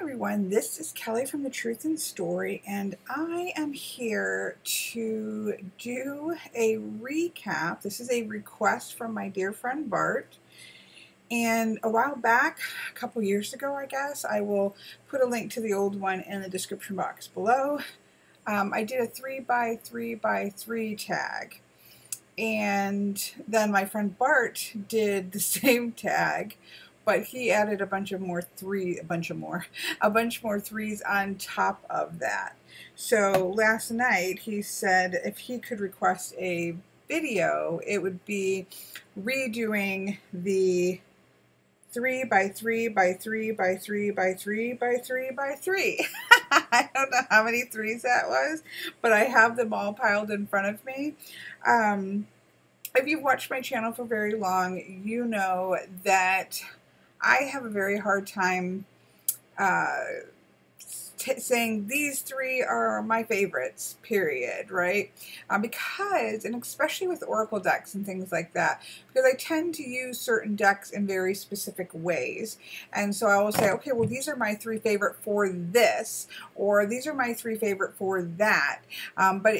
everyone, this is Kelly from The Truth in Story, and I am here to do a recap. This is a request from my dear friend Bart, and a while back, a couple years ago I guess, I will put a link to the old one in the description box below. I did a 3x3x3 tag, and then my friend Bart did the same tag, but he added a bunch more threes on top of that. So last night he said if he could request a video, it would be redoing the 3x3x3x3x3x3x3. I don't know how many threes that was, but I have them all piled in front of me. If you've watched my channel for very long, you know that I have a very hard time saying these three are my favorites, period, right? Because, and especially with Oracle decks and things like that, because I tend to use certain decks in very specific ways. And so I will say, okay, well, these are my three favorite for this, or these are my three favorite for that. But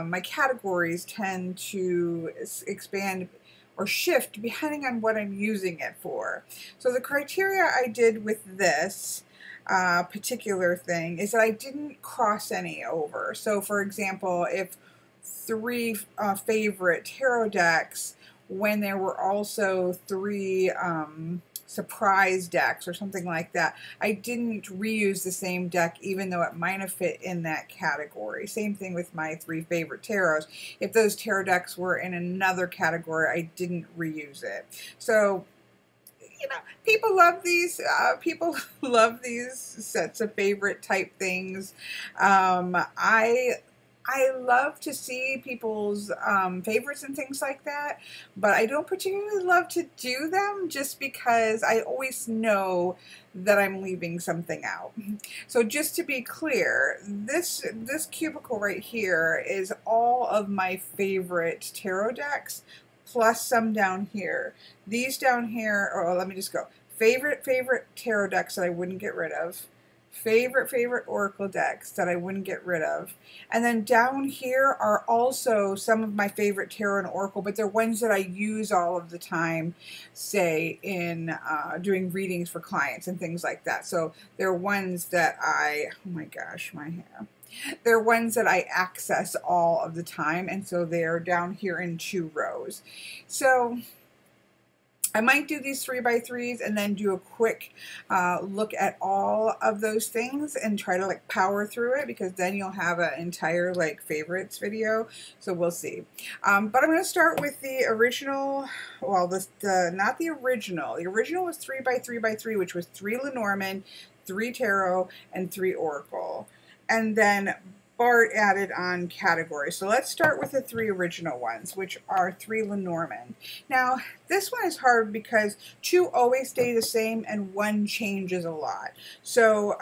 my categories tend to expand or shift depending on what I'm using it for. So the criteria I did with this particular thing is that I didn't cross any over. So for example, if three favorite tarot decks, when there were also three surprise decks or something like that, I didn't reuse the same deck even though it might have fit in that category. Same thing with my three favorite tarots. If those tarot decks were in another category, I didn't reuse it. So you know, people love these. People love these sets of favorite type things. I love to see people's favorites and things like that, but I don't particularly love to do them just because I always know that I'm leaving something out. So just to be clear, this cubicle right here is all of my favorite tarot decks, plus some down here. These down here, or let me just go. Favorite tarot decks that I wouldn't get rid of. Favorite Oracle decks that I wouldn't get rid of. And then down here are also some of my favorite tarot and Oracle, but they're ones that I use all of the time, say in doing readings for clients and things like that. So they're ones that oh my gosh, my hair. They're ones that I access all of the time, and so they're down here in 2 rows. So I might do these 3x3s and then do a quick look at all of those things and try to like power through it, because then you'll have an entire like favorites video. So we'll see. But I'm going to start with the original. Well, not the original. The original was 3x3x3, which was 3 Lenormand, 3 Tarot, and 3 Oracle. And then Bart added on categories. So let's start with the 3 original ones, which are 3 Lenormand. Now, this one is hard because 2 always stay the same and 1 changes a lot. So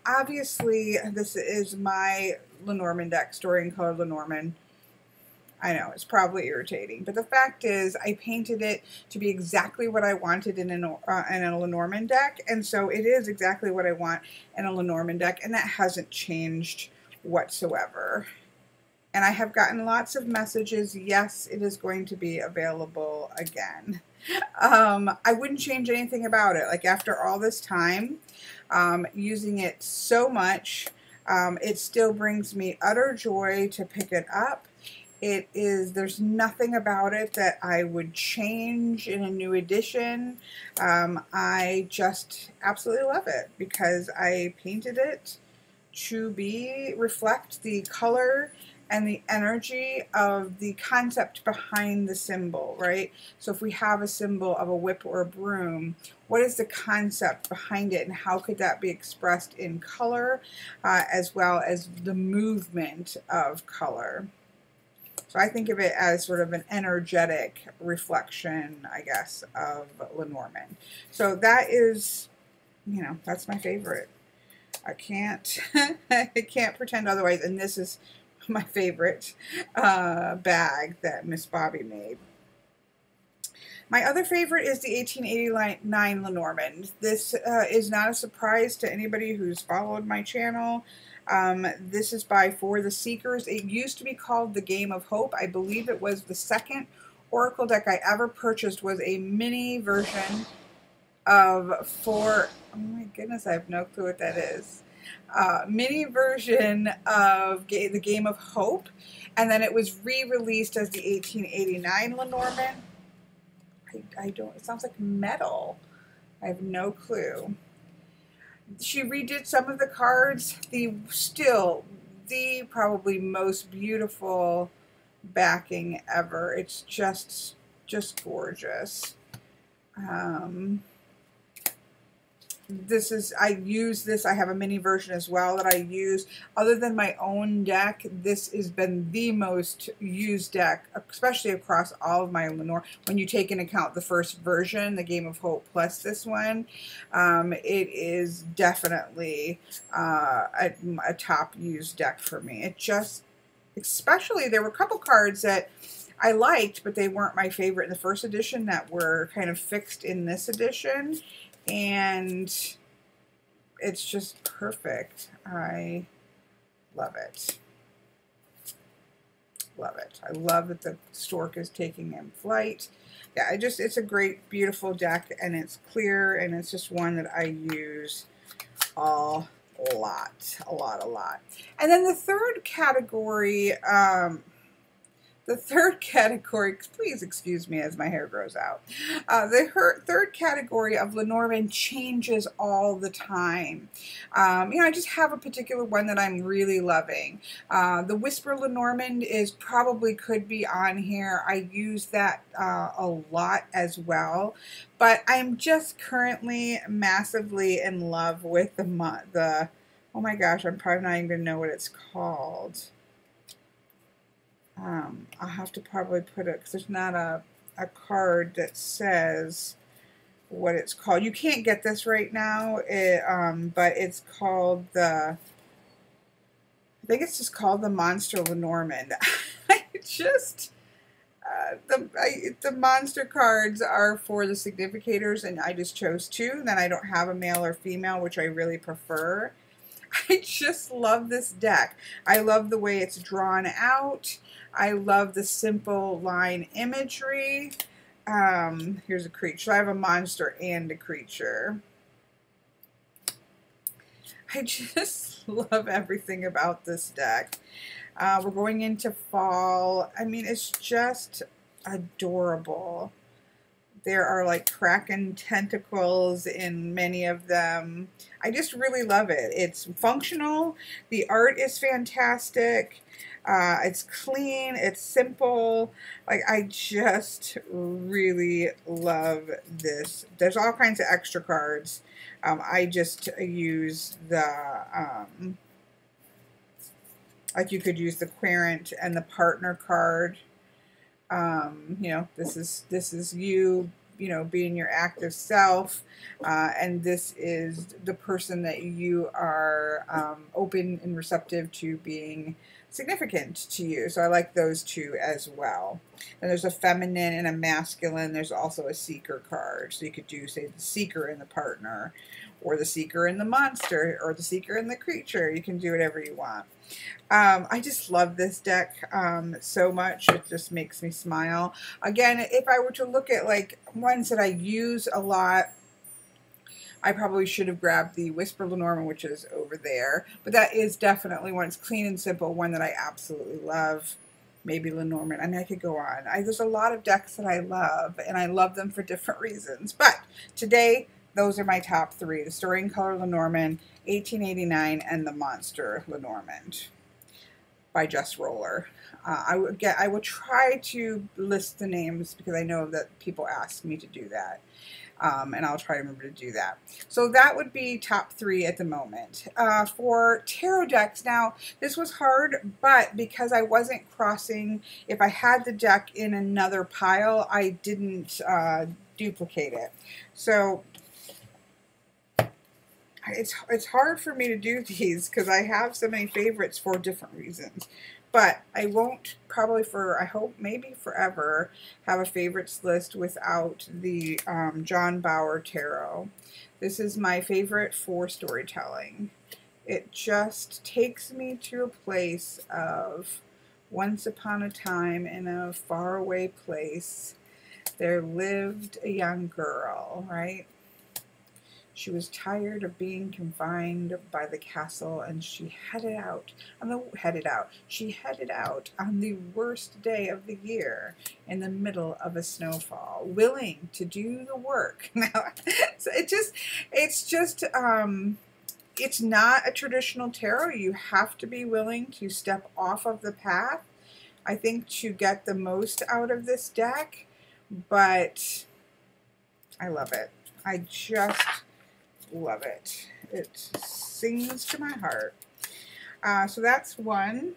obviously, this is my Lenormand deck, Story in Color Lenormand. I know, it's probably irritating, but the fact is I painted it to be exactly what I wanted in a Lenormand deck, and so it is exactly what I want in a Lenormand deck, and that hasn't changed whatsoever. And I have gotten lots of messages, yes, it is going to be available again. I wouldn't change anything about it. Like, after all this time, using it so much, it still brings me utter joy to pick it up. There's nothing about it that I would change in a new edition. I just absolutely love it because I painted it to reflect the color and the energy of the concept behind the symbol, right? So if we have a symbol of a whip or a broom, what is the concept behind it, and how could that be expressed in color, as well as the movement of color? So I think of it as sort of an energetic reflection, I guess, of Lenormand. So that is, you know, that's my favorite. I can't, I can't pretend otherwise. And this is my favorite bag that Miss Bobby made. My other favorite is the 1889 Lenormand. This is not a surprise to anybody who's followed my channel. This is by For the Seekers. It used to be called the Game of Hope. I believe it was the second Oracle deck I ever purchased, was a mini version of oh my goodness, I have no clue what that is. Mini version of the Game of Hope, and then it was re-released as the 1889 Lenormand. I don't, it sounds like metal. I have no clue. She redid some of the cards. Still the probably most beautiful backing ever. It's just gorgeous. I use this. I have a mini version as well that I use. Other than my own deck, this has been the most used deck, especially across all of my Lenormand. When you take into account the first version, the Game of Hope, plus this one, it is definitely a top used deck for me. It just, especially, there were a couple cards that I liked, but they weren't my favorite in the first edition that were kind of fixed in this edition. And it's just perfect. I love it. Love it. I love that the stork is taking in flight. Yeah, it's a great, beautiful deck, and it's clear, and it's just one that I use a lot. And then the third category, please excuse me as my hair grows out. The third category of Lenormand changes all the time. You know, I just have a particular one that I'm really loving. The Whisper Lenormand could be on here. I use that a lot as well. But I'm just currently massively in love with the oh my gosh, I'm probably not even going to know what it's called. I'll have to probably put it, because there's not a card that says what it's called. You can't get this right now, but it's called I think it's just called the Monster Lenormand. The monster cards are for the significators, and I just chose two. Then I don't have a male or female, which I really prefer. I just love this deck. I love the way it's drawn out. I love the simple line imagery. Here's a creature. I have a monster and a creature. I just love everything about this deck. We're going into fall. I mean, it's just adorable. There are like kraken tentacles in many of them. I just really love it. It's functional. The art is fantastic. It's clean. It's simple. Like, I just really love this. There's all kinds of extra cards. I just use the, like, you could use the Querent and the partner card. You know, this is you know, being your active self, and this is the person that you are open and receptive to being significant to you. So I like those two as well. And there's a feminine and a masculine. There's also a seeker card. So you could do, say, the seeker and the partner, or the seeker and the monster, or the seeker and the creature. You can do whatever you want. I just love this deck so much. It just makes me smile. Again, if I were to look at like ones that I use a lot, I probably should have grabbed the Whisper Lenormand, which is over there. But that is definitely one. It's clean and simple, one that I absolutely love. Maybe Lenormand. I mean, I could go on. There's a lot of decks that I love, and I love them for different reasons. But today, those are my top three. The Story in Color Lenormand, 1889, and the Monster Lenormand by Just Roller. I will try to list the names, because I know that people ask me to do that. And I'll try to remember to do that. So that would be top three at the moment. For tarot decks, now this was hard, but because I wasn't crossing, if I had the deck in another pile, I didn't duplicate it. So it's hard for me to do these because I have so many favorites for different reasons. But I won't probably for, I hope, maybe forever have a favorites list without the John Bauer Tarot. This is my favorite for storytelling. It just takes me to a place of once upon a time in a faraway place there lived a young girl, right? She was tired of being confined by the castle, and she headed out on the worst day of the year in the middle of a snowfall, willing to do the work. Now, so it's not a traditional tarot. You have to be willing to step off of the path, I think, to get the most out of this deck, but I love it. I just love it. It sings to my heart. So that's one.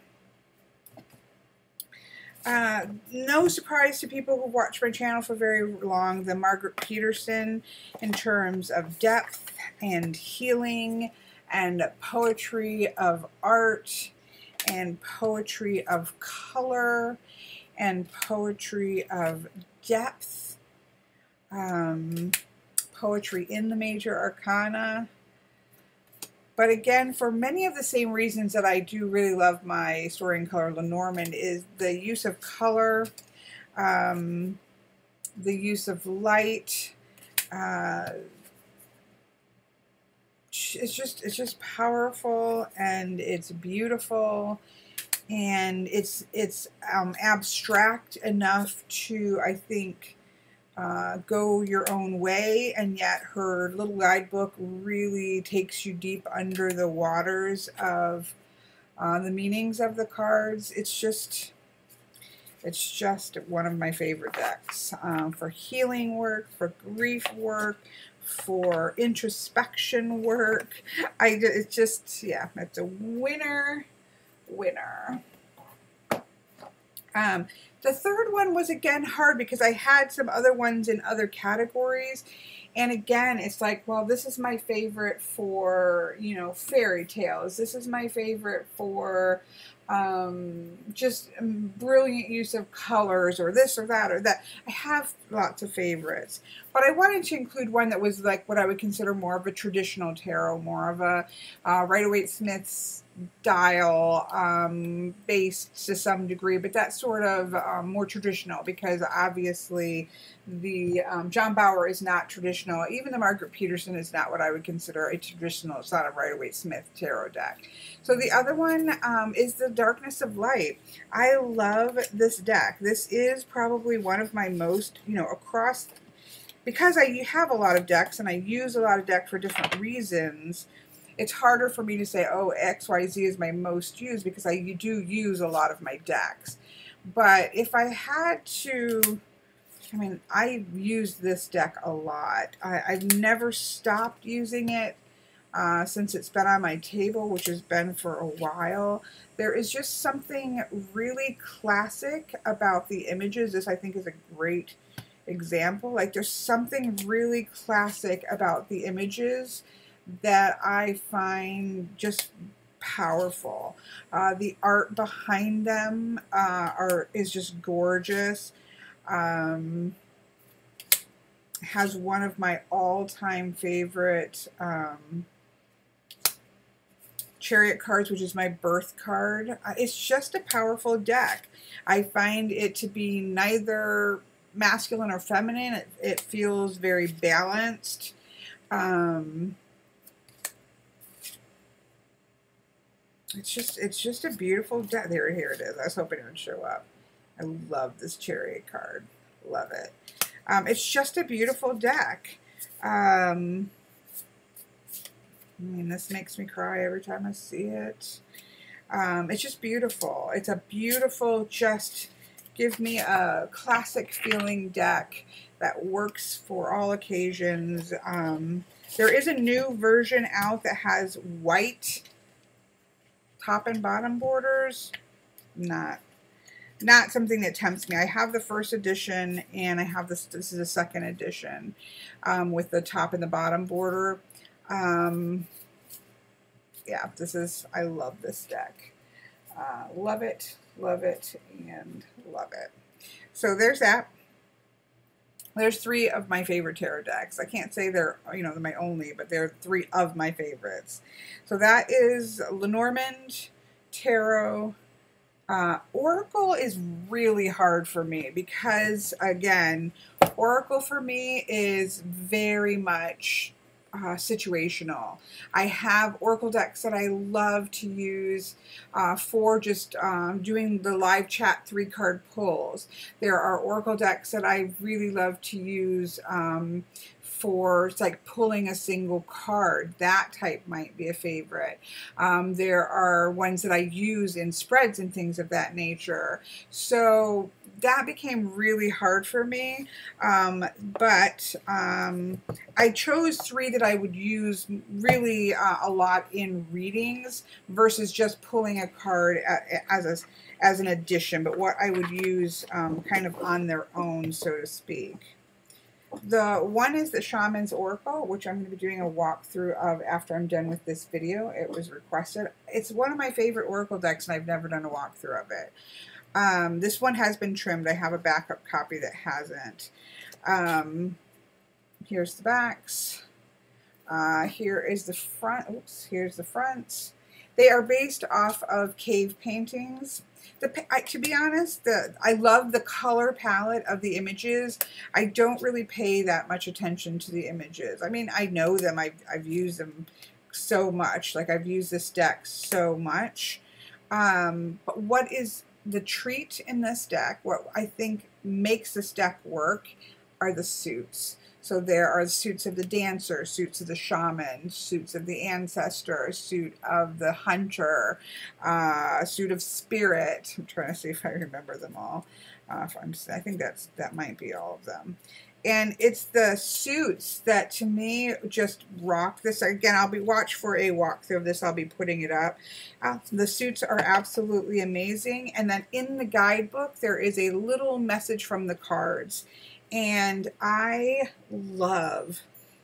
No surprise to people who've watched my channel for very long, the Margarete Peterson, in terms of depth and healing and poetry of art and poetry of color and poetry of depth, poetry in the major arcana. But again, for many of the same reasons that I do really love my Story in Color Lenormand, is the use of color, the use of light. It's just powerful, and it's beautiful, and it's abstract enough to, I think, go your own way, and yet her little guidebook really takes you deep under the waters of the meanings of the cards. It's just one of my favorite decks for healing work, for grief work, for introspection work. It's just, yeah, it's a winner. The third one was, again, hard because I had some other ones in other categories. And again, it's like, well, this is my favorite for, you know, fairy tales. This is my favorite for just brilliant use of colors, or this or that or that. I have lots of favorites. But I wanted to include one that was like what I would consider more of a traditional tarot, more of a Rider-Waite-Smith's style based to some degree, but that's sort of more traditional, because obviously the John Bauer is not traditional. Even the Margarete Peterson is not what I would consider a traditional. It's not a Rider-Waite-Smith tarot deck. So the other one is the Darkness of Light. I love this deck. This is probably one of my most, you know, across, because I have a lot of decks and I use a lot of decks for different reasons. It's harder for me to say, oh, XYZ is my most used, because I do use a lot of my decks. But if I had to, I mean, I used this deck a lot. I've never stopped using it since it's been on my table, which has been for a while. There is just something really classic about the images. This, I think, is a great example. Like, there's something really classic about the images that I find just powerful. The art behind them is just gorgeous. Has one of my all-time favorite Chariot cards, which is my birth card. It's just a powerful deck. I find it to be neither masculine or feminine. It feels very balanced. It's just a beautiful deck. Here it is. I was hoping it would show up. I love this Chariot card. Love it. It's just a beautiful deck. I mean, this makes me cry every time I see it. It's just beautiful. It's a beautiful, just give me a classic feeling deck that works for all occasions. There is a new version out that has white top and bottom borders. Not something that tempts me. I have the first edition, and I have this is the second edition with the top and the bottom border. Yeah, I love this deck. Love it, and love it. So there's that. There's 3 of my favorite tarot decks. I can't say they're, you know, they're my only, but they're 3 of my favorites. So that is Lenormand Tarot. Oracle is really hard for me because, again, Oracle for me is very much situational. I have Oracle decks that I love to use for just doing the live chat 3-card pulls. There are Oracle decks that I really love to use for, it's like pulling a single card. That type might be a favorite. There are ones that I use in spreads and things of that nature. So that became really hard for me, but I chose 3 that I would use really a lot in readings versus just pulling a card as an addition, but what I would use kind of on their own, so to speak. The one is the Shaman's Oracle, which I'm going to be doing a walkthrough of after I'm done with this video. It was requested. It's one of my favorite Oracle decks, and I've never done a walkthrough of it. This one has been trimmed. I have a backup copy that hasn't. Here's the backs. Here is the front. Oops, here's the fronts. They are based off of cave paintings. To be honest, I love the color palette of the images. I don't really pay that much attention to the images. I mean, I know them. I've used them so much. Like, I've used this deck so much. But what is the treat in this deck, what I think makes this deck work, are the suits. So there are suits of the dancer, suits of the shaman, suits of the ancestor, suit of the hunter, suit of spirit. I'm trying to see if I remember them all. I think that might be all of them. And it's the suits that, to me, just rock this. Again, watch for a walkthrough of this. I'll be putting it up. The suits are absolutely amazing. And then in the guidebook, there is a little message from the cards. And I love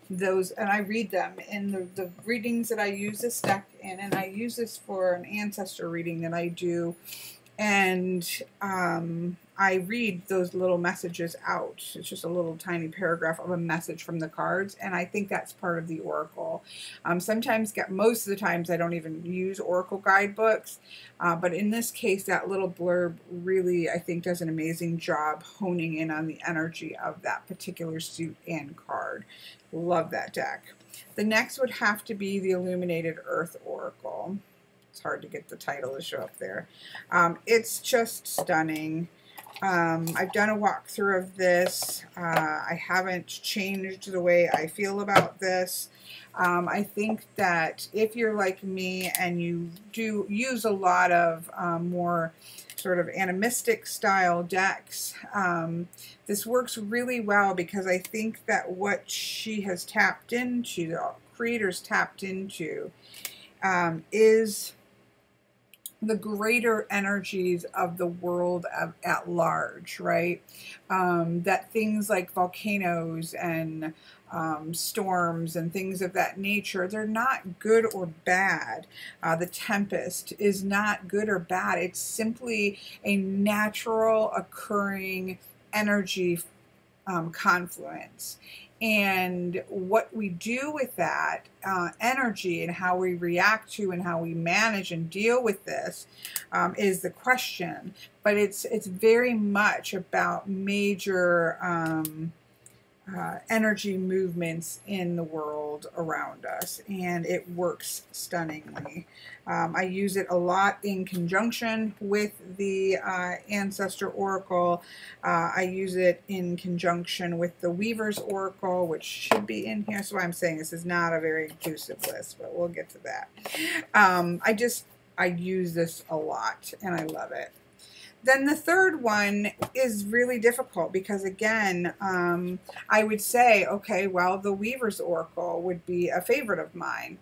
those, and I read them in the readings that I use this deck in, and I use this for an ancestor reading that I do, and I read those little messages out. It's just a little tiny paragraph of a message from the cards, and I think that's part of the Oracle. Most of the times I don't even use Oracle guidebooks, but in this case, that little blurb really, I think, does an amazing job honing in on the energy of that particular suit and card. Love that deck. The next would have to be the Illuminated Earth Oracle. It's hard to get the title to show up there. It's just stunning. I've done a walkthrough of this. I haven't changed the way I feel about this. I think that if you're like me and you do use a lot of more sort of animistic style decks, this works really well, because I think that what she has tapped into, the creators tapped into, is the greater energies of the world at large, right? That things like volcanoes and storms and things of that nature, they're not good or bad. The tempest is not good or bad. It's simply a natural occurring energy confluence. And what we do with that energy and how we react to and how we manage and deal with this is the question. But it's very much about major energy movements in the world around us, and it works stunningly. I use it a lot in conjunction with the Ancestor Oracle. I use it in conjunction with the Weaver's Oracle, which should be in here. So I'm saying this is not a very inclusive list, but we'll get to that. I use this a lot, and I love it. Then the third one is really difficult because, again, I would say, okay, well, the Weaver's Oracle would be a favorite of mine,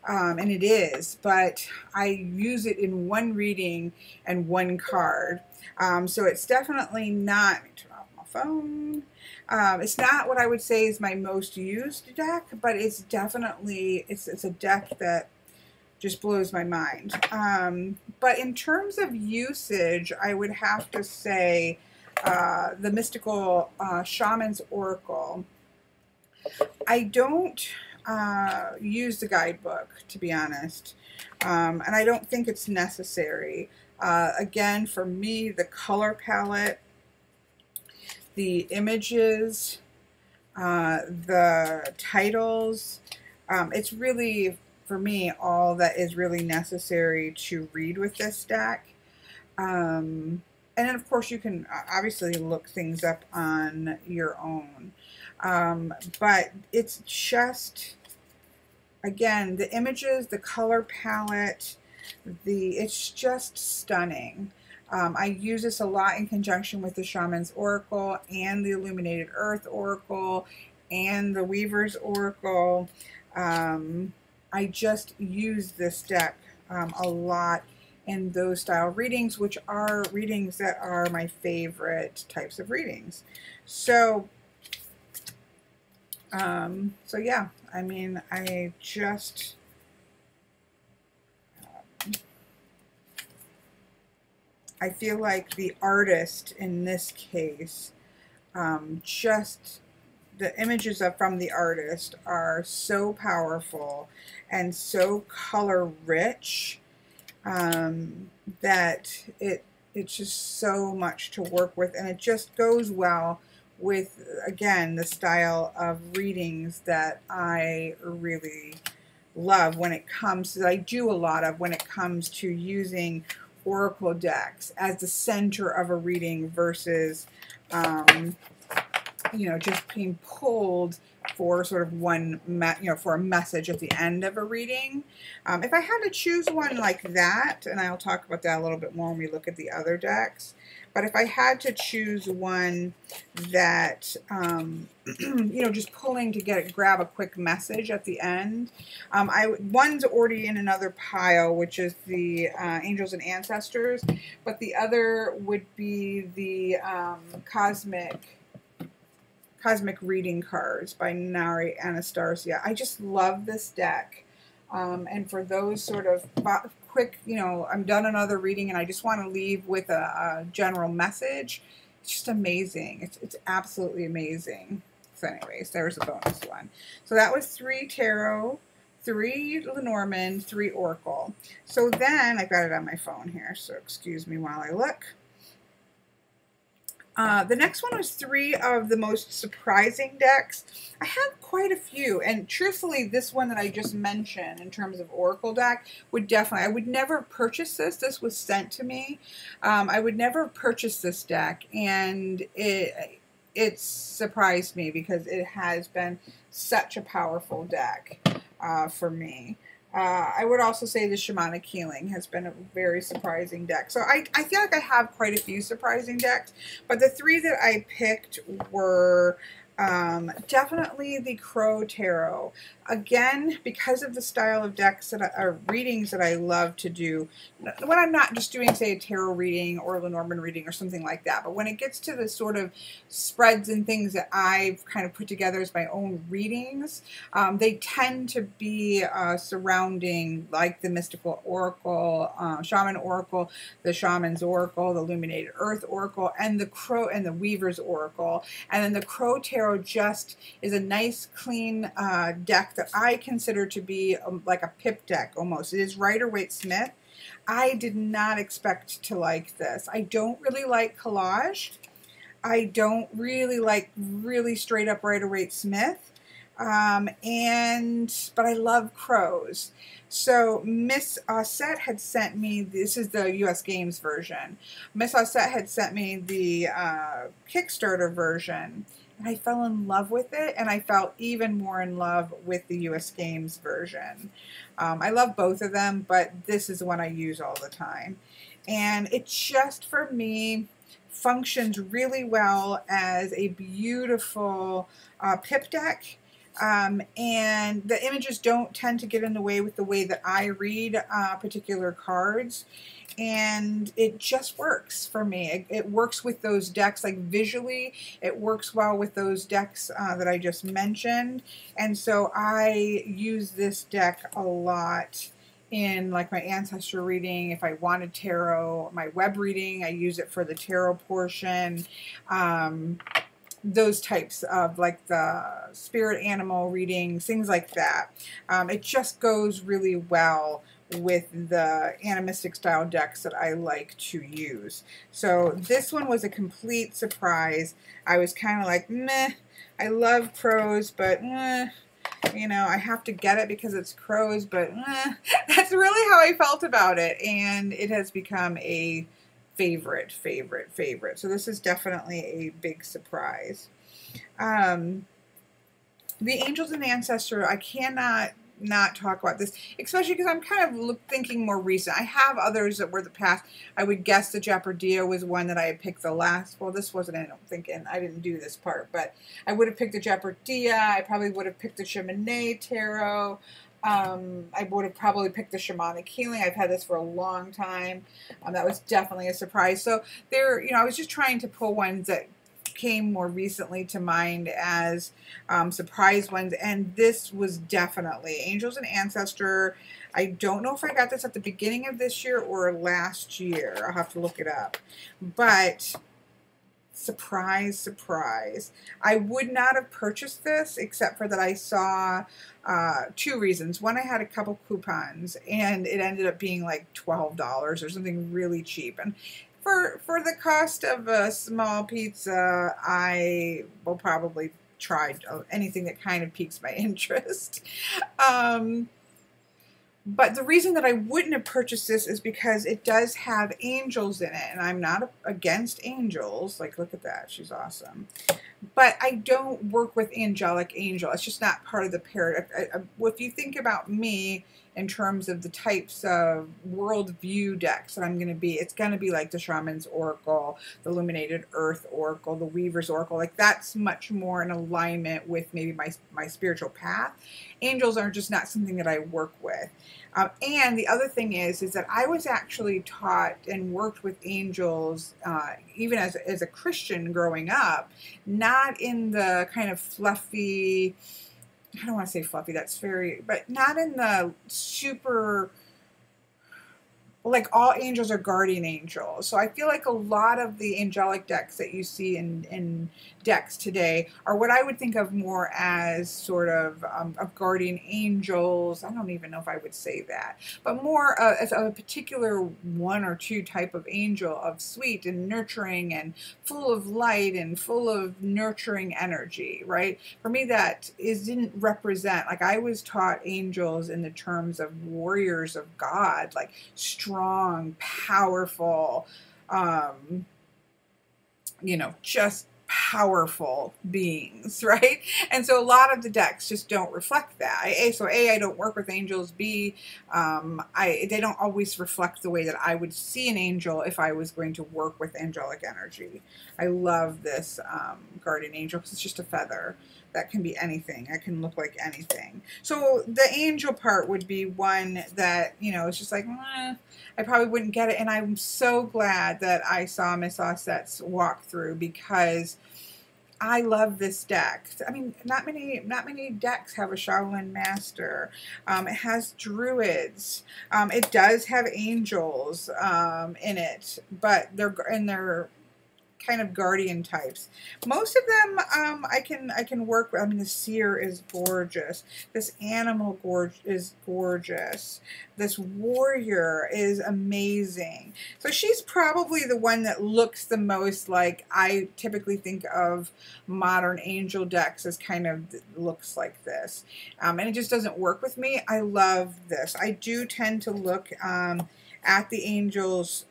and it is, but I use it in one reading and one card, so it's definitely not. Let me turn off my phone. It's not what I would say is my most used deck, but it's definitely, it's a deck that just blows my mind. But in terms of usage, I would have to say the mystical Shaman's Oracle. I don't use the guidebook, to be honest, and I don't think it's necessary. Again, for me, the color palette, the images, the titles, it's really, for me, all that is really necessary to read with this deck. And then, of course, you can obviously look things up on your own. But it's just, again, the images, the color palette, it's just stunning. I use this a lot in conjunction with the Shaman's Oracle and the Illuminated Earth Oracle and the Weaver's Oracle. I just use this deck a lot in those style readings, which are readings that are my favorite types of readings. So, so yeah, I mean, I just, I feel like the artist in this case, just the images from the artist are so powerful and so color rich that it's just so much to work with, and it just goes well with, again, the style of readings that I really love when it comes to, that I do a lot of when it comes to using oracle decks as the center of a reading versus you know, just being pulled for sort of one, you know, for a message at the end of a reading. If I had to choose one like that, and I'll talk about that a little bit more when we look at the other decks, but if I had to choose one that, you know, just pulling to grab a quick message at the end, one's already in another pile, which is the Angels and Ancestors, but the other would be the Cosmic Reading Cards by Nari Anastasia. I just love this deck. And for those sort of quick, you know, I'm done another reading and I just want to leave with a general message, it's just amazing. It's absolutely amazing. So anyways, there's a bonus one. So that was 3 Tarot, 3 Lenormand, 3 Oracle. So then, I've got it on my phone here, so excuse me while I look. The next one was 3 of the most surprising decks. I have quite a few, and truthfully, this one that I just mentioned in terms of Oracle deck would definitely, I would never purchase this. This was sent to me. I would never purchase this deck, and it surprised me because it has been such a powerful deck for me. I would also say the Shamanic Healing has been a very surprising deck. So I feel like I have quite a few surprising decks, but the 3 that I picked were definitely the Crow Tarot. Again, because of the style of decks that are readings that I love to do, when I'm not just doing, say, a tarot reading or a Lenormand reading or something like that, but when it gets to the sort of spreads and things that I've kind of put together as my own readings, they tend to be surrounding, like the Mystical Oracle, Shaman Oracle, the Shaman's Oracle, the Illuminated Earth Oracle, and the Crow and the Weaver's Oracle. And then the Crow Tarot just is a nice, clean deck that I consider to be like a pip deck almost. It is Rider-Waite-Smith. I did not expect to like this. I don't really like collage. I don't really like really straight up Rider-Waite-Smith. But I love crows. So Miss Ossette had sent me, this is the US Games version. Miss Ossette had sent me the Kickstarter version. And I fell in love with it, and I fell even more in love with the US Games version. I love both of them, but this is the one I use all the time. And it just, for me, functions really well as a beautiful pip deck. And the images don't tend to get in the way with the way that I read particular cards. And it just works for me. It works with those decks, like visually, it works well with those decks that I just mentioned. And so I use this deck a lot in like my ancestor reading. If I wanted tarot, my web reading, I use it for the tarot portion. Those types of like the spirit animal readings, things like that. It just goes really well with the animistic style decks that I like to use. So this one was a complete surprise. I was kind of like, meh, I love crows, but you know, I have to get it because it's crows, but that's really how I felt about it. And it has become a favorite. So this is definitely a big surprise. The Angels and Ancestor, I cannot not talk about this, especially because I'm kind of thinking more recent. I have others that were the past. I would guess the Jeopardia was one that I had picked the last. Well, this wasn't, I don't think, and I didn't do this part, but I would have picked the Jeopardia. I probably would have picked the Shaman Tarot. I would have probably picked the Shamanic Healing. I've had this for a long time. That was definitely a surprise. So there, you know, I was just trying to pull ones that came more recently to mind as surprise ones, and this was definitely Angels and Ancestor. I don't know if I got this at the beginning of this year or last year. I'll have to look it up. But surprise. I would not have purchased this except for that I saw two reasons. One, I had a couple coupons and it ended up being like $12 or something really cheap. And for the cost of a small pizza, I will probably try anything that kind of piques my interest. But the reason that I wouldn't have purchased this is because it does have angels in it, and I'm not against angels. Like, look at that. She's awesome. But I don't work with angelic angel. It's just not part of the pair. If you think about me in terms of the types of worldview decks that I'm going to be, it's going to be like the Shaman's Oracle, the Illuminated Earth Oracle, the Weaver's Oracle. Like, that's much more in alignment with maybe my spiritual path. Angels are just not something that I work with. And the other thing is that I was actually taught and worked with angels, even as a Christian growing up, not in the kind of fluffy, I don't want to say fluffy, that's very, but not in the super, like all angels are guardian angels. So I feel like a lot of the angelic decks that you see in decks today are what I would think of more as sort of guardian angels. I don't even know if I would say that, but more as a particular one or two type of angel of sweet and nurturing and full of light and full of nurturing energy, right? For me, that didn't represent, like I was taught angels in the terms of warriors of God, like strong, powerful, you know, just powerful beings, right? And so a lot of the decks just don't reflect that. I don't work with angels. B, they don't always reflect the way that I would see an angel if I was going to work with angelic energy. I love this guardian angel because it's just a feather. That can be anything. It can look like anything. So the angel part would be one that, you know, it's just like, I probably wouldn't get it. And I'm so glad that I saw Miss Ossette's walkthrough because I love this deck. I mean, not many decks have a Shaolin Master. It has druids. It does have angels in it, but they're kind of guardian types. Most of them I can work with. I mean, the seer is gorgeous. This animal is gorgeous. This warrior is amazing. So she's probably the one that looks the most like I typically think of modern angel decks as kind of looks like this. And it just doesn't work with me. I love this. I do tend to look at the angels.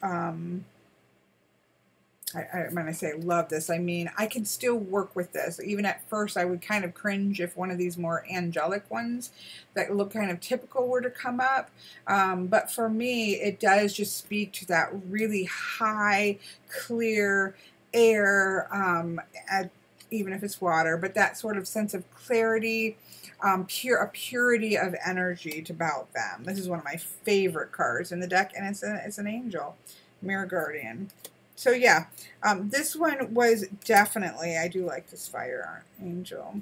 When I say love this, I mean I can still work with this. Even at first, I would kind of cringe if one of these more angelic ones that look kind of typical were to come up. But for me, it does just speak to that really high, clear air, even if it's water, but that sort of sense of clarity, a purity of energy about them. This is one of my favorite cards in the deck, and it's an angel, Mirror Guardian. So yeah, this one was definitely, I do like this fire angel.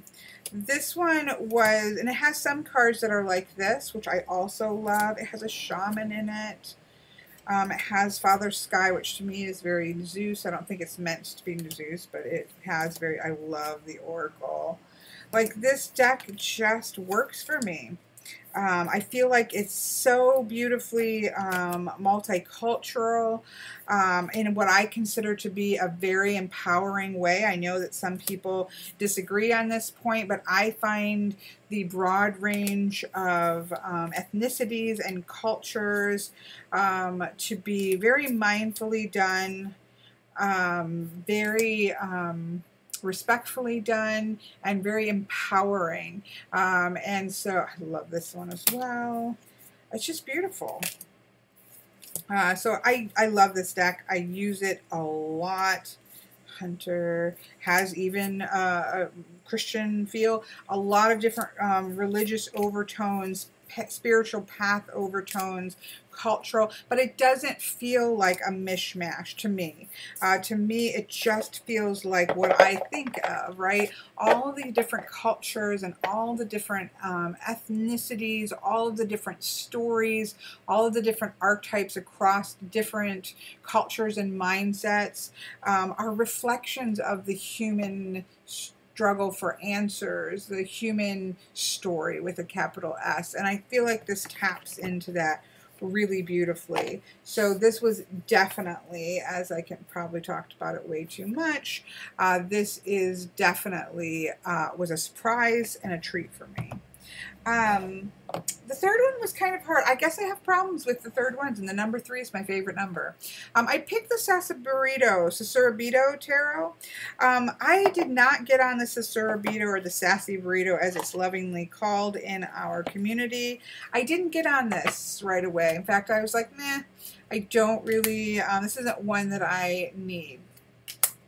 This one was, and it has some cards that are like this, which I also love. It has a shaman in it. It has Father Sky, which to me is very Zeus. I don't think it's meant to be Zeus, but it has very, I love the Oracle. Like, this deck just works for me. I feel like it's so beautifully multicultural in what I consider to be a very empowering way. I know that some people disagree on this point, but I find the broad range of ethnicities and cultures to be very mindfully done, very respectfully done, and very empowering. And so I love this one as well. It's just beautiful. So I love this deck. I use it a lot. Hunter has even a Christian feel, a lot of different religious overtones, spiritual path overtones, cultural, but it doesn't feel like a mishmash to me. To me, it just feels like what I think of, right? All of the different cultures and all the different ethnicities, all of the different stories, all of the different archetypes across different cultures and mindsets are reflections of the human struggle for answers, the human story with a capital S. And I feel like this taps into that really beautifully. So this was definitely, as I can probably talked about it way too much, this is definitely was a surprise and a treat for me. The third one was kind of hard. I guess I have problems with the third ones, and the number 3 is my favorite number. I picked the Sasuraibito Tarot. I did not get on the Sasuraibito, or the Sassy Burrito as it's lovingly called in our community. I didn't get on this right away. In fact, I was like, meh, I don't really, this isn't one that I need.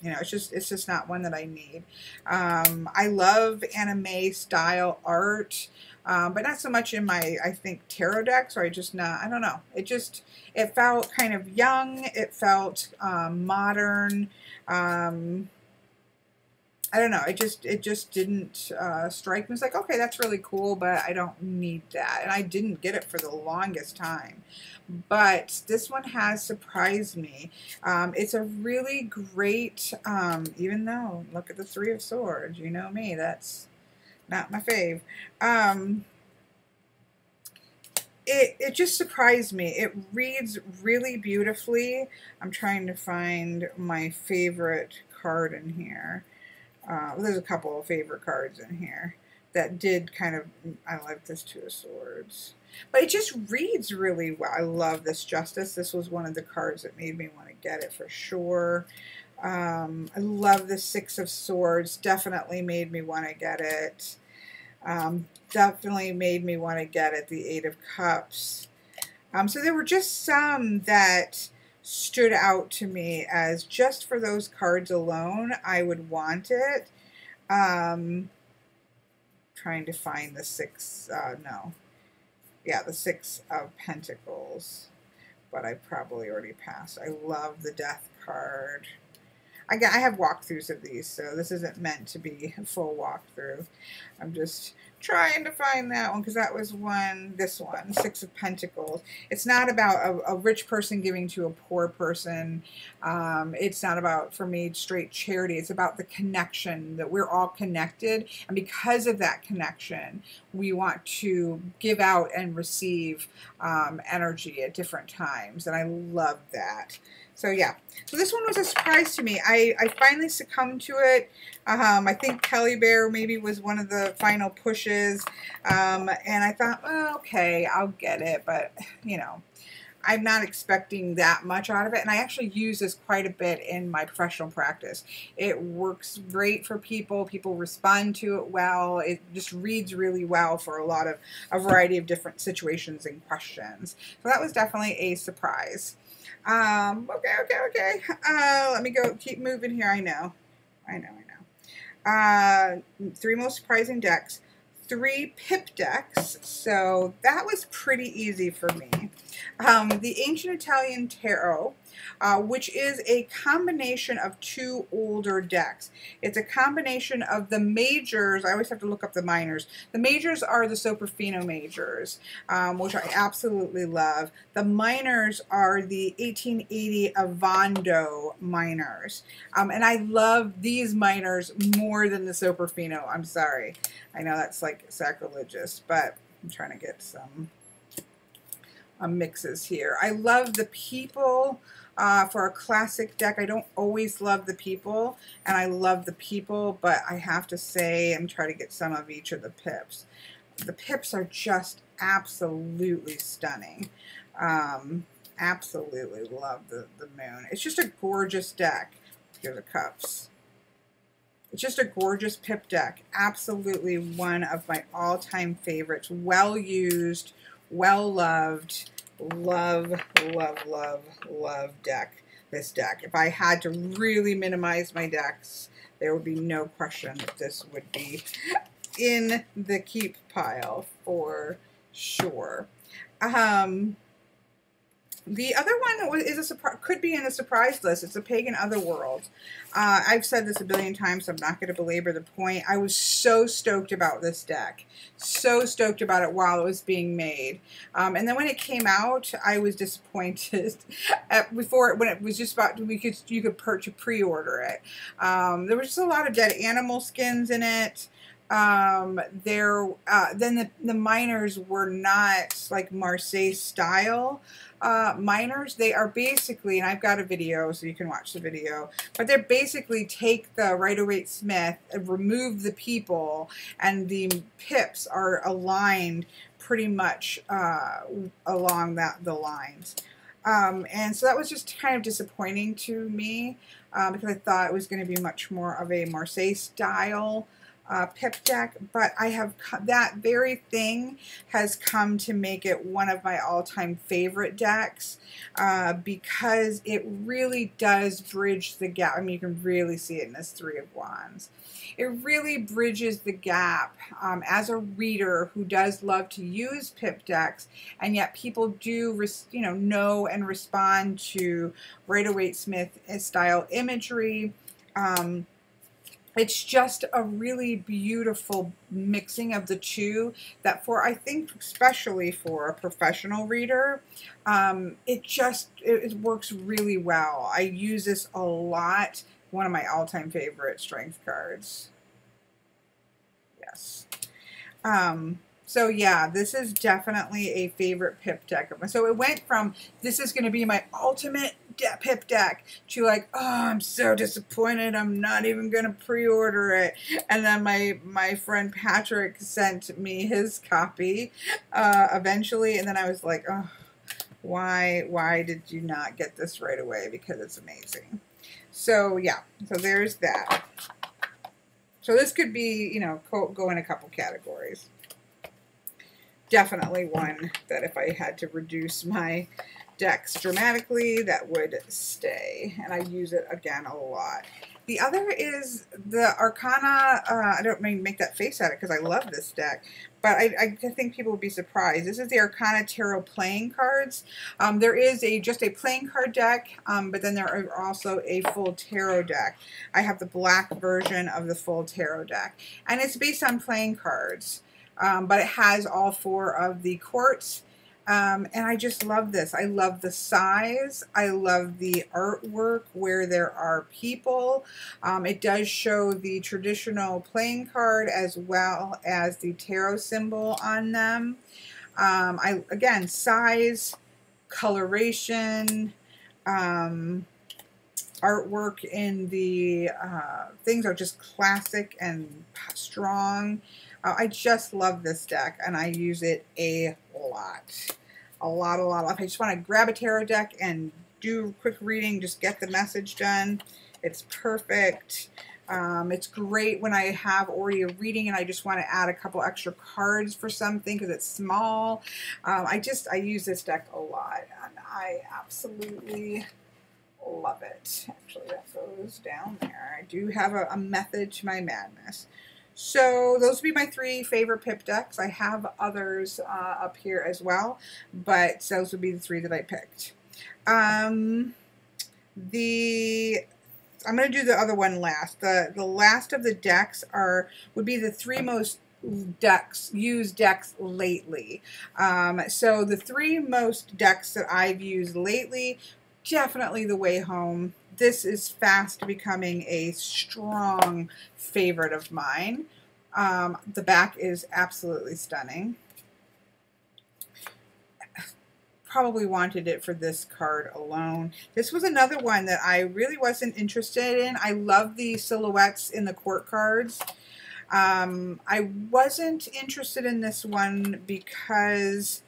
You know, it's just not one that I need. I love anime style art. But not so much in my, I think, tarot decks, or I don't know. It felt kind of young. It felt modern. I don't know. It just didn't strike me. It's like, okay, that's really cool, but I don't need that. And I didn't get it for the longest time. But this one has surprised me. It's a really great, even though, look at the 3 of Swords. You know me, that's not my fave. It just surprised me. It reads really beautifully. I'm trying to find my favorite card in here. There's a couple of favorite cards in here that did kind of, I like this 2 of Swords. But it just reads really well. I love this Justice. This was one of the cards that made me want to get it for sure. I love the 6 of Swords. Definitely made me want to get it. Definitely made me want to get it. The 8 of Cups. So there were just some that stood out to me as just for those cards alone, I would want it. Trying to find the 6, no. Yeah, the 6 of Pentacles. But I probably already passed. I love the Death card. I have walkthroughs of these, so this isn't meant to be a full walkthrough. I'm just trying to find that one, because that was one, this one, 6 of Pentacles. It's not about a rich person giving to a poor person. It's not about, for me, straight charity. It's about the connection, that we're all connected, and because of that connection, we want to give out and receive energy at different times, and I love that. So yeah, so this one was a surprise to me. I finally succumbed to it. I think Kelly Bear maybe was one of the final pushes. And I thought, well, okay, I'll get it. But, you know, I'm not expecting that much out of it. And I actually use this quite a bit in my professional practice. It works great for people. People respond to it well. It just reads really well for a variety of different situations and questions. So that was definitely a surprise. Okay. Let me go, keep moving here. I know. Three most surprising decks, 3 Pip decks, so that was pretty easy for me. The Ancient Italian Tarot, which is a combination of 2 older decks. It's a combination of the majors. I always have to look up the minors. The majors are the Soprafino majors, which I absolutely love. The minors are the 1880 Avando minors, and I love these minors more than the Soprafino. I'm sorry. I know that's like sacrilegious, but I'm trying to get some mixes here. I love the people for a classic deck. I don't always love the people, and I love the people, but I have to say I'm trying to get some of each of the pips. The pips are just absolutely stunning. Absolutely love the moon. It's just a gorgeous deck. Here's the cups. It's just a gorgeous pip deck. Absolutely one of my all-time favorites. Well used, well loved, love deck. This deck. If I had to really minimize my decks, there would be no question that this would be in the keep pile for sure. The other one is could be in a surprise list. It's a Pagan Otherworld. I've said this a billion times, so I'm not going to belabor the point. I was so stoked about this deck. So stoked about it while it was being made. And then when it came out, I was disappointed. When it was just about, you could pre-order it. There was just a lot of dead animal skins in it. Then the minors were not like Marseille style minors. They are basically, and I've got a video so you can watch the video, but they're basically take the Rider-Waite-Smith and remove the people, and the pips are aligned pretty much along the lines. And so that was just kind of disappointing to me because I thought it was going to be much more of a Marseille style pip deck, but that very thing has come to make it one of my all-time favorite decks because it really does bridge the gap. I mean, you can really see it in this Three of Wands. It really bridges the gap as a reader who does love to use pip decks, and yet people do, know and respond to Rider-Waite-Smith style imagery. It's just a really beautiful mixing of the two that I think especially for a professional reader, it works really well. I use this a lot. One of my all-time favorite strength cards. Yes. So yeah, this is definitely a favorite pip deck of mine. So it went from, this is going to be my ultimate pip deck, to like, oh, I'm so disappointed, I'm not even going to pre-order it. And then my friend Patrick sent me his copy eventually, and then I was like, oh, why did you not get this right away? Because it's amazing. So yeah, so there's that. So this could be, go in a couple categories. Definitely one that if I had to reduce my decks dramatically, that would stay. And I use it, again, a lot. The other is the Arcana. I don't make that face at it because I love this deck, but I think people would be surprised. This is the Arcana Tarot playing cards. There is just a playing card deck, but then there are also a full tarot deck. I have the black version of the full tarot deck, and it's based on playing cards. But it has all 4 of the quartz, and I just love this. I love the size. I love the artwork where there are people. It does show the traditional playing card as well as the tarot symbol on them. Again, size, coloration, artwork in the things are just classic and strong. I just love this deck, and I use it a lot. A lot. If I just want to grab a tarot deck and do a quick reading, just get the message done, it's perfect. It's great when I have already a reading and I just want to add a couple extra cards for something because it's small. I use this deck a lot, and I absolutely Love it. Actually, that goes down there. I do have a method to my madness. So those would be my 3 favorite Pip decks. I have others up here as well, but those would be the 3 that I picked. I'm going to do the other one last. The last of the decks would be the 3 most used decks lately. So the 3 most decks that I've used lately, definitely the Wayhome. This is fast becoming a strong favorite of mine. The back is absolutely stunning. Probably wanted it for this card alone. This was another one that I really wasn't interested in. I love the silhouettes in the court cards. I wasn't interested in this one because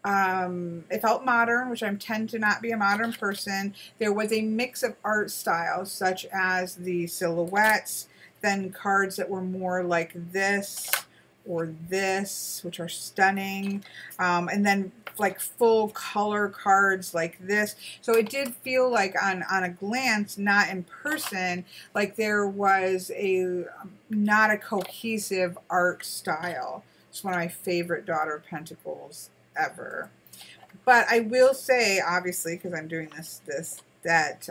it felt modern, which I tend to not be a modern person. There was a mix of art styles, such as the silhouettes, then cards that were more like this or this, which are stunning, and then like full color cards like this. So it did feel like on a glance, not in person, like there was not a cohesive art style. It's one of my favorite Daughter of Pentacles ever. But I will say, obviously, because I'm doing that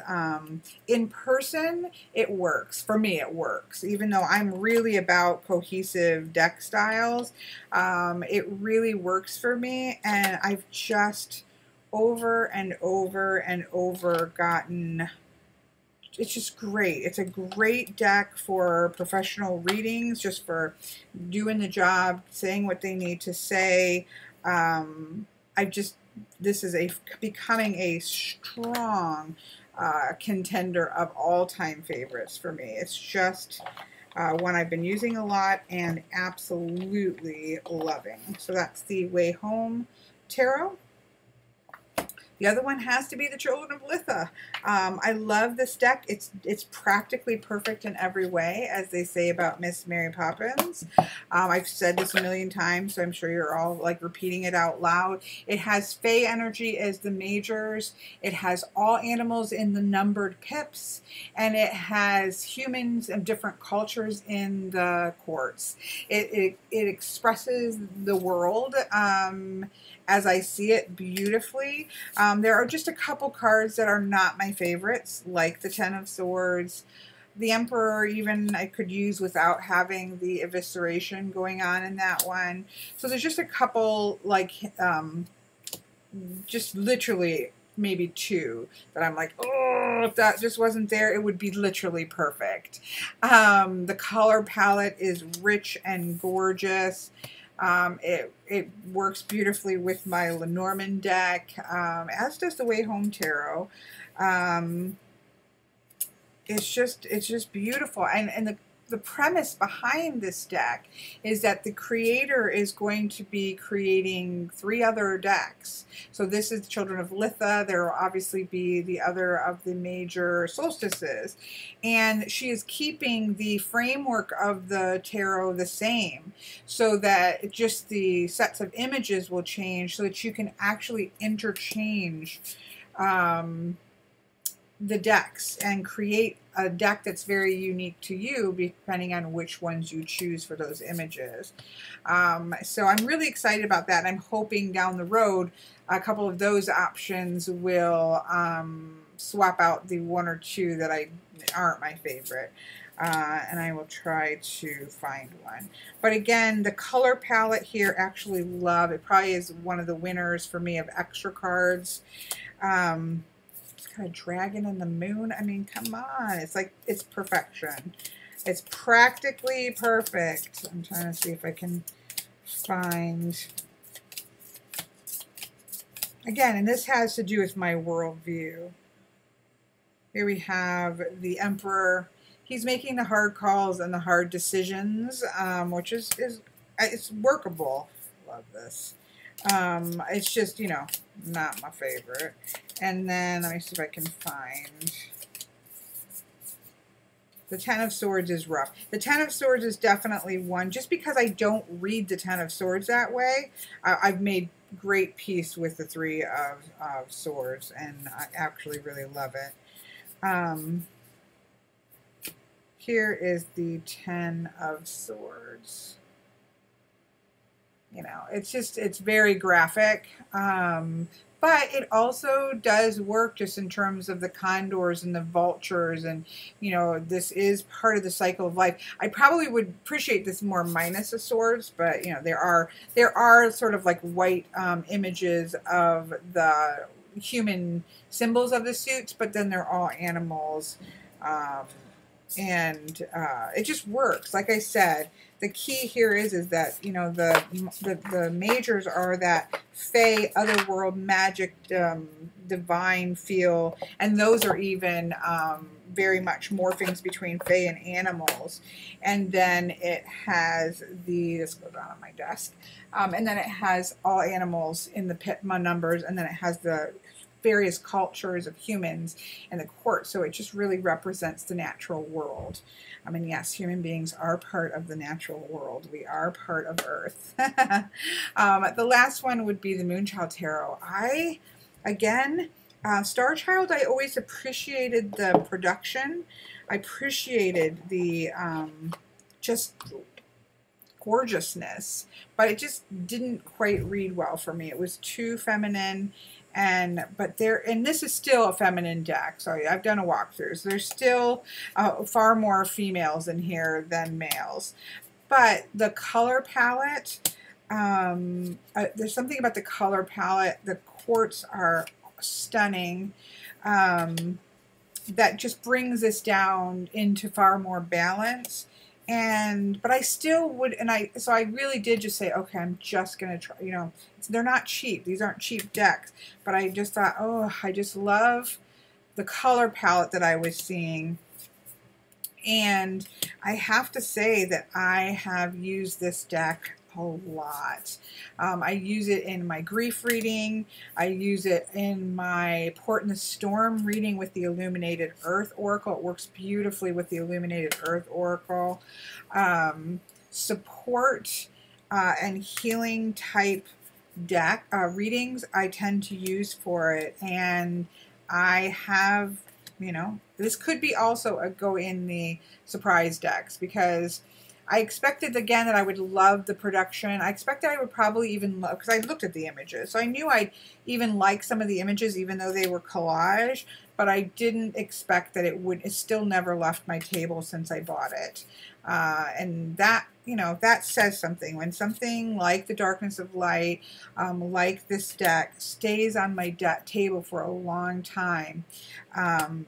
in person it works. For me it works. Even though I'm really about cohesive deck styles, it really works for me, and I've just over and over and over gotten, it's just great. It's a great deck for professional readings, just for doing the job, saying what they need to say. This is becoming a strong contender of all-time favorites for me. It's just one I've been using a lot and absolutely loving. So that's the Wayhome Tarot. The other one has to be the Children of Litha. I love this deck. It's practically perfect in every way, as they say about Miss Mary Poppins. I've said this a million times, so I'm sure you're all like repeating it out loud. It has Fae energy as the majors. It has all animals in the numbered pips, and it has humans of different cultures in the courts. It expresses the world as I see it beautifully. There are just a couple cards that are not my favorites, like the Ten of Swords. The Emperor even I could use without having the evisceration going on in that one. So there's just a couple, like, just literally maybe 2 that I'm like, oh, if that just wasn't there, it would be literally perfect. The color palette is rich and gorgeous. It works beautifully with my Lenormand deck, as does the Wayhome Tarot. It's just beautiful, and the premise behind this deck is that the creator is going to be creating 3 other decks. So this is Children of Litha. There will obviously be the other of the major solstices. And she is keeping the framework of the tarot the same, so that just the sets of images will change, so that you can actually interchange the decks and create a deck that's very unique to you, depending on which ones you choose for those images. So I'm really excited about that. I'm hoping down the road a couple of those options will swap out the 1 or 2 that aren't my favorite. And I will try to find one. But again, the color palette here, actually love. It probably is one of the winners for me of extra cards. Kind of dragon and the moon. I mean, come on. It's like, it's perfection. It's practically perfect. I'm trying to see if I can find. Again, and this has to do with my worldview. Here we have the Emperor. He's making the hard calls and the hard decisions, which is it's workable. Love this. It's just, you know, not my favorite. And then let me see if I can find. The Ten of Swords is rough. The Ten of Swords is definitely one. Just because I don't read the Ten of Swords that way, I've made great peace with the 3 of Swords, and I actually really love it. Here is the 10 of Swords. You know, it's just, it's very graphic. But it also does work just in terms of the condors and the vultures, and you know, this is part of the cycle of life. I probably would appreciate this more minus the swords, but you know, there are sort of like white images of the human symbols of the suits, but then they're all animals, and it just works. Like I said, the key here is that, you know, the majors are that Fae, Otherworld, magic, divine feel, and those are even very much morphings between Fae and animals. And then it has the, this goes on my desk, and then it has all animals in the Pitma numbers, and then it has the various cultures of humans and the court. So it just really represents the natural world. I mean, yes, human beings are part of the natural world. We are part of Earth. The last one would be the Moonchild Tarot. Again, Star Child, I always appreciated the production. I appreciated the just gorgeousness, but it just didn't quite read well for me. It was too feminine. But this is still a feminine deck. So I've done a walkthrough. So there's still far more females in here than males. But the color palette, there's something about the color palette. The quartz are stunning. That just brings this down into far more balance. But I still would, so I really did just say, okay, I'm just going to try, you know, they're not cheap. These aren't cheap decks, but I just thought, oh, I just love the color palette that I was seeing. And I have to say that I have used this deck a lot. I use it in my grief reading. I use it in my Port in the Storm reading with the Illuminated Earth Oracle. It works beautifully with the Illuminated Earth Oracle. Support and healing type deck readings I tend to use for it. And I have, you know, this could be also a go in the surprise decks, because I expected, again, that I would love the production. I expected I would probably even love, because I looked at the images, so I knew I'd even like some of the images, even though they were collage, but I didn't expect that it would. It still never left my table since I bought it. And that, you know, that says something. When something like the Darkness of Light, like this deck, stays on my table for a long time,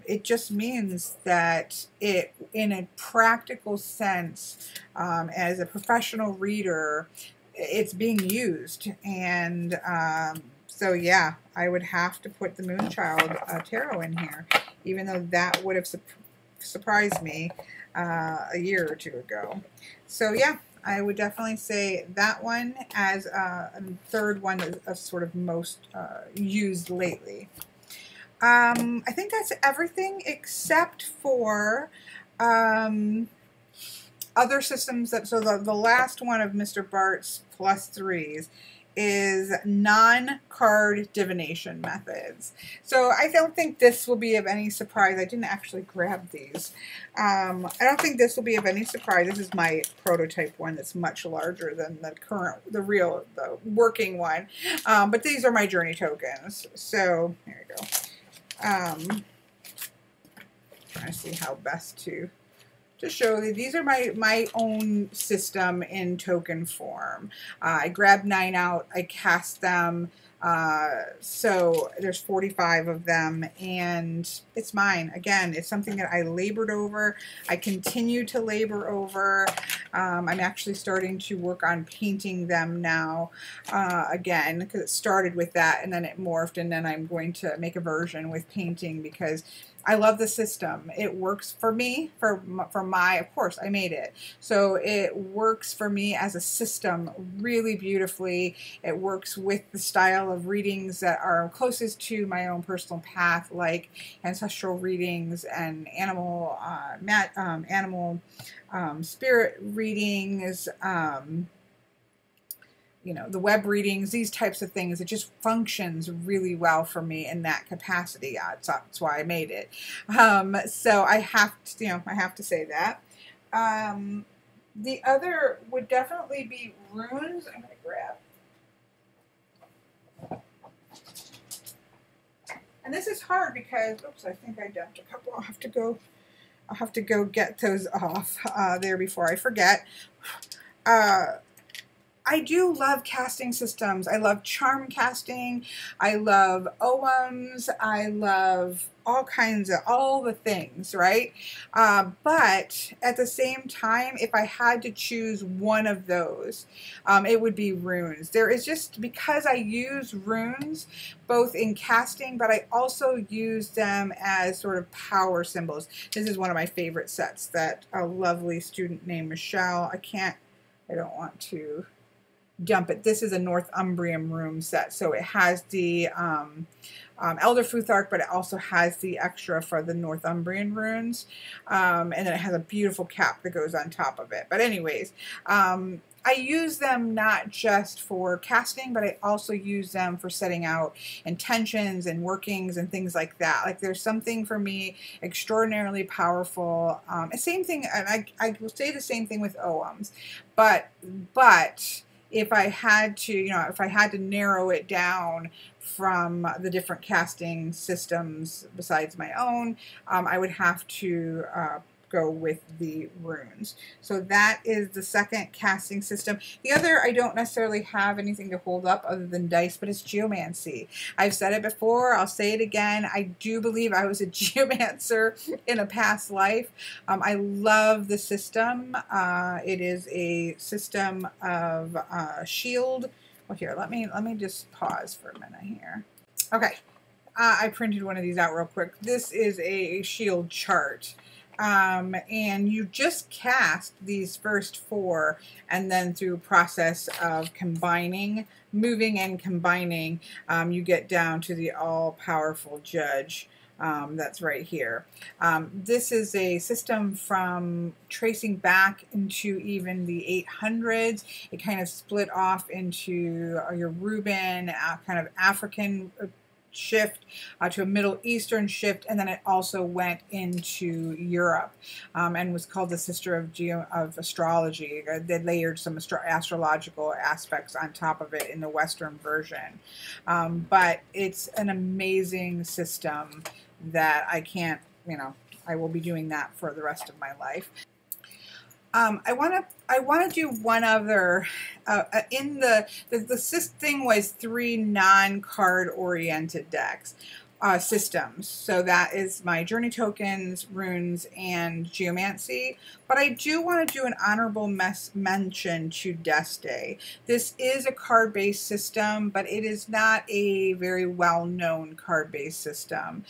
it just means that it, in a practical sense, as a professional reader, it's being used. And so yeah, I would have to put the Moonchild Tarot in here, even though that would have surprised me a year or two ago. So yeah, I would definitely say that one as a third one of sort of most used lately. I think that's everything except for other systems that, so the last one of Mr. Bart's +3s is non-card divination methods. So I don't think this will be of any surprise. I didn't actually grab these. I don't think this will be of any surprise. This is my prototype one that's much larger than the current, the working one. But these are my journey tokens. So here we go. Trying to see how best to show that these are my own system in token form. I grabbed 9 out, I cast them, so there's 45 of them, and it's mine. Again, it's something that I labored over. I continue to labor over. I'm actually starting to work on painting them now, again, because it started with that and then it morphed, and then I'm going to make a version with painting because I love the system. It works for me, for my, of course, I made it. So it works for me as a system really beautifully. It works with the style of readings that are closest to my own personal path, like ancestral readings and animal spirit readings, you know, the web readings, these types of things. It just functions really well for me in that capacity. That's why I made it. So I have to, you know, I have to say that. The other would definitely be runes. I'm going to grab. And this is hard because, oops, I think I dumped a couple. I'll have to go get those off there before I forget. I do love casting systems. I love charm casting. I love OMs. I love all kinds of, all the things, right? But at the same time, if I had to choose one of those, it would be runes. There is just, because I use runes both in casting, but I also use them as sort of power symbols. This is one of my favorite sets that a lovely student named Michelle, I don't want to dump it. This is a Northumbrian room set, so it has the Elder Futhark, but it also has the extra for the Northumbrian runes, and then it has a beautiful cap that goes on top of it. But anyways, I use them not just for casting, but I also use them for setting out intentions and workings and things like that. Like, there's something for me extraordinarily powerful. Same thing, and I will say the same thing with OMs, but if I had to, you know, if I had to narrow it down from the different casting systems besides my own, I would have to go with the runes. So that is the second casting system. The other, I don't necessarily have anything to hold up other than dice, but it's geomancy. I've said it before, I'll say it again. I do believe I was a geomancer in a past life. I love the system. It is a system of shield. Well, here, let me just pause for a minute here. Okay, I printed one of these out real quick. This is a shield chart. And you just cast these first four, and then through a process of combining, moving and combining, you get down to the all-powerful judge. That's right here. This is a system from tracing back into even the 800s. It kind of split off into your Reuben, kind of African shift to a Middle Eastern shift, and then it also went into Europe and was called the Sister of Astrology. They layered some astrological aspects on top of it in the Western version. But it's an amazing system that I can't, you know, I will be doing that for the rest of my life. I want to do one other. In the thing was 3 non-card oriented decks systems. So that is my Journey Tokens, Runes, and Geomancy. But I do want to do an honorable mention to Deste. This is a card-based system, but it is not a very well-known card-based system.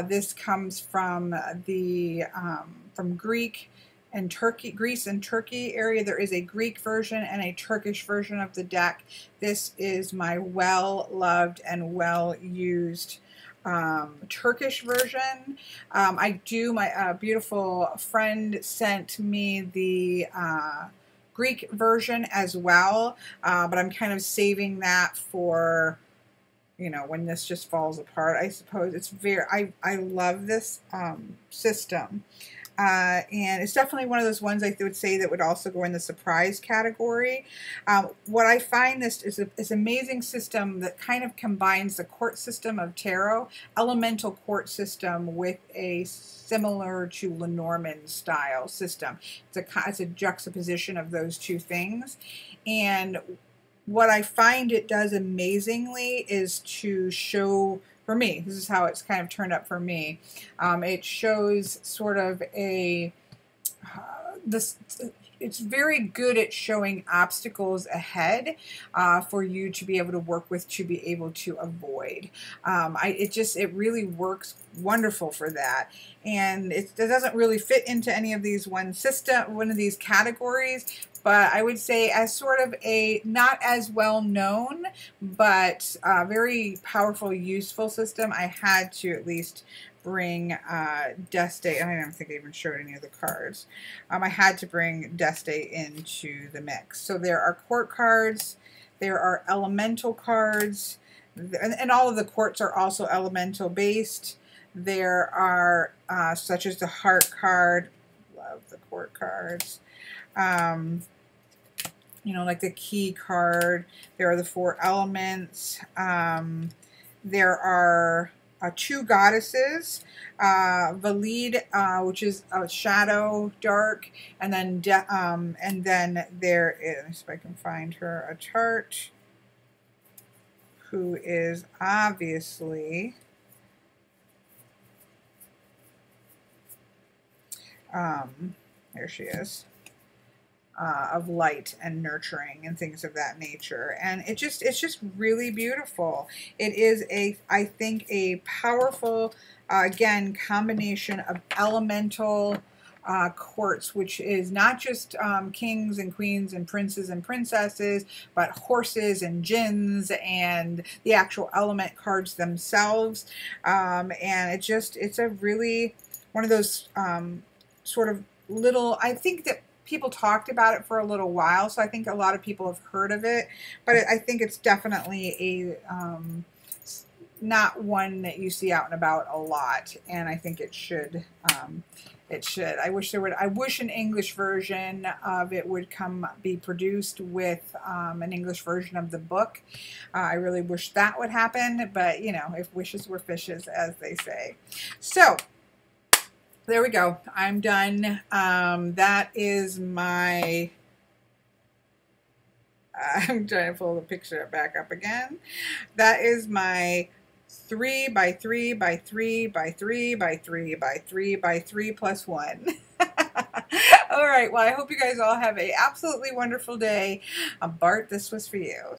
This comes from the from Greece and Turkey area. There is a Greek version and a Turkish version of the deck. This is my well-loved and well-used Turkish version. My beautiful friend sent me the Greek version as well, but I'm kind of saving that for, you know, when this just falls apart, I suppose. It's very, I love this system. And it's definitely one of those ones I would say that would also go in the surprise category. What I find this is an amazing system that kind of combines the court system of tarot, elemental court system, with a similar to Lenormand style system. It's a juxtaposition of those two things. And what I find it does amazingly is to show, for me, this is how it's kind of turned up for me. It shows sort of it's very good at showing obstacles ahead for you to be able to work with, to be able to avoid. It really works wonderful for that. And it doesn't really fit into any of these one of these categories, but I would say as sort of a not as well known, but very powerful, useful system, I had to at least bring Deste. I don't think I even showed any of the cards. I had to bring Deste into the mix. So there are court cards. There are elemental cards, and all of the courts are also elemental based. There are such as the heart card. Love the court cards. You know, like the key card. There are the 4 elements. There are 2 goddesses. Valide, which is shadow, dark, and then there is, if I can find her, a chart, who is obviously there she is. Of light and nurturing and things of that nature, and it's just really beautiful. It is I think a powerful again combination of elemental courts, which is not just kings and queens and princes and princesses, but horses and jinns and the actual element cards themselves, and it's a really one of those sort of little, I think that people talked about it for a little while, so I think a lot of people have heard of it, but I think it's definitely a not one that you see out and about a lot, and I think it should. I wish an English version of it would be produced with an English version of the book. I really wish that would happen, but you know, if wishes were fishes, as they say. So there we go. I'm done. That is my, I'm trying to pull the picture back up again. That is my 3 by 3 by 3 by 3 by 3 by 3 by 3 plus 1. All right. Well, I hope you guys all have a absolutely wonderful day. Bart, this was for you.